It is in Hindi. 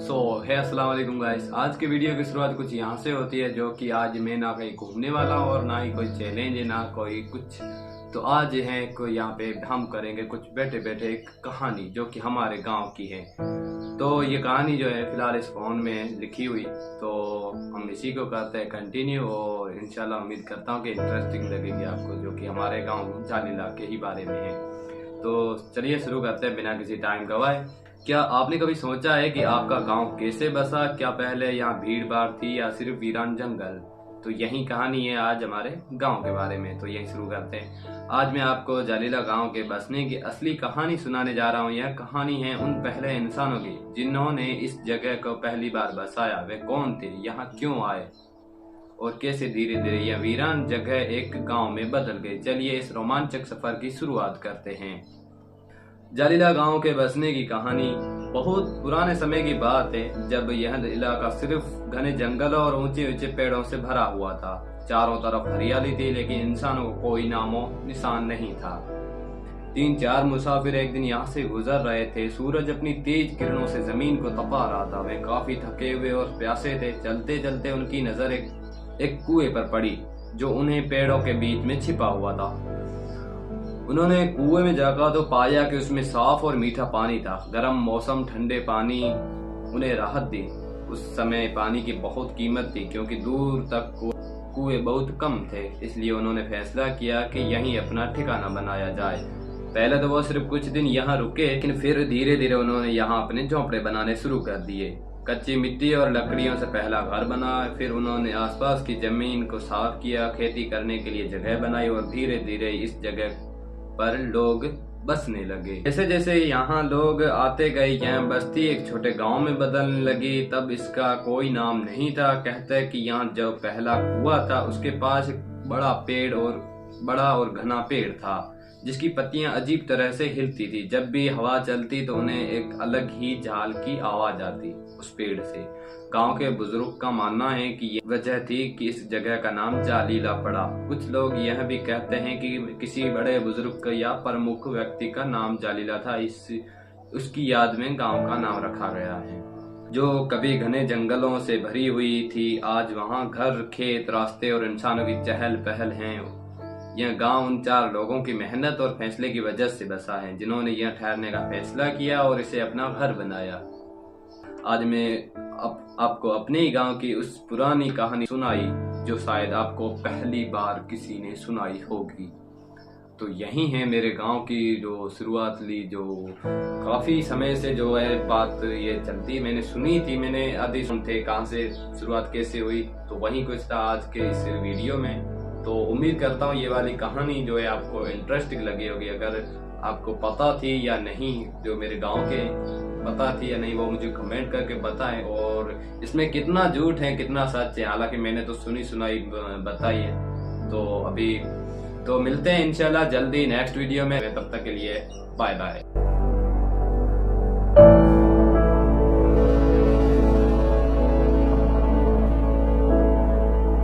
अस्सलाम वालेकुम गाइस। आज की वीडियो की शुरुआत कुछ यहाँ से होती है, जो कि आज मैं ना कहीं घूमने वाला हूँ और ना ही कोई चैलेंज है ना कोई कुछ। तो आज है कोई यहाँ पे हम करेंगे कुछ बैठे बैठे एक कहानी जो कि हमारे गांव की है। तो ये कहानी जो है फिलहाल इस फोन में लिखी हुई, तो हम इसी को करते हैं कंटिन्यू और इंशाल्लाह उम्मीद करता हूँ कि इंटरेस्टिंग लगेगी आपको, जो कि हमारे गाँव जालीला के ही बारे में है। तो चलिए शुरू करते हैं बिना किसी टाइम गवाए। क्या आपने कभी सोचा है कि आपका गांव कैसे बसा? क्या पहले यहाँ भीड़ भाड़ थी या सिर्फ वीरान जंगल? तो यही कहानी है आज हमारे गांव के बारे में, तो यही शुरू करते हैं। आज मैं आपको जालीला गांव के बसने की असली कहानी सुनाने जा रहा हूँ। यह कहानी है उन पहले इंसानों की जिन्होंने इस जगह को पहली बार बसाया। वे कौन थे, यहाँ क्यों आए और कैसे धीरे धीरे यह वीरान जगह एक गांव में बदल गई। चलिए इस रोमांचक सफर की शुरुआत करते हैं। जालीला गांव के बसने की कहानी बहुत पुराने समय की बात है, जब यह इलाका सिर्फ घने जंगलों और ऊंचे ऊंचे पेड़ों से भरा हुआ था। चारों तरफ हरियाली थी, लेकिन इंसानों को कोई नामो निशान नहीं था। 3-4 मुसाफिर एक दिन यहाँ से गुजर रहे थे। सूरज अपनी तेज किरणों से जमीन को तपा रहा था। वे काफी थके हुए और प्यासे थे। चलते चलते उनकी नजर एक कुएं पर पड़ी, जो उन्हें पेड़ों के बीच में छिपा हुआ था। उन्होंने कुएं में जाकर तो पाया कि उसमें साफ और मीठा पानी था। गर्म मौसम, ठंडे पानी उन्हें राहत दी। उस समय पानी की बहुत कीमत थी, क्योंकि दूर तक कुएं बहुत कम थे। इसलिए उन्होंने फैसला किया कि यहीं अपना ठिकाना बनाया जाए। पहले तो वो सिर्फ कुछ दिन यहाँ रुके, लेकिन फिर धीरे धीरे उन्होंने यहाँ अपने झोंपड़े बनाने शुरू कर दिए। कच्ची मिट्टी और लकड़ियों से पहला घर बना। फिर उन्होंने आसपास की जमीन को साफ किया, खेती करने के लिए जगह बनाई और धीरे धीरे इस जगह पर लोग बसने लगे। जैसे जैसे यहाँ लोग आते गए, यह बस्ती एक छोटे गांव में बदलने लगी। तब इसका कोई नाम नहीं था। कहते हैं कि यहाँ जो पहला कुआं था उसके पास एक बड़ा और घना पेड़ था, जिसकी पत्तियां अजीब तरह से हिलती थी। जब भी हवा चलती तो उन्हें एक अलग ही झाल की आवाज आती उस पेड़ से। गांव के बुजुर्ग का मानना है कि ये वजह थी कि इस जगह का नाम जालीला पड़ा। कुछ लोग यह भी कहते हैं कि किसी बड़े बुजुर्ग या प्रमुख व्यक्ति का नाम जालीला था, उसकी याद में गांव का नाम रखा गया है। जो कभी घने जंगलों से भरी हुई थी, आज वहाँ घर, खेत, रास्ते और इंसानों की चहल पहल है। यह गांव उन 4 लोगों की मेहनत और फैसले की वजह से बसा है, जिन्होंने यह ठहरने का फैसला किया और इसे अपना घर बनाया। आज मैं आपको अपने ही गांव की उस पुरानी कहानी सुनाई, जो शायद आपको पहली बार किसी ने सुनाई होगी। तो यही है मेरे गांव की जो शुरुआत ली, जो काफी समय से जो है बात ये चलती, मैंने सुनी थी, मैंने आधी सुनते कहाँ से शुरुआत कैसे हुई, तो वही कुछ था आज के इस वीडियो में। तो उम्मीद करता हूँ ये वाली कहानी जो है आपको इंटरेस्टिंग लगी होगी। अगर आपको पता थी या नहीं, जो मेरे गांव के पता थी या नहीं, वो मुझे कमेंट करके बताएं। और इसमें कितना झूठ है कितना सच है, हालांकि मैंने तो सुनी सुनाई बताई है। तो अभी तो मिलते हैं इंशाल्लाह जल्दी नेक्स्ट वीडियो में। तब तक के लिए बाय बाय।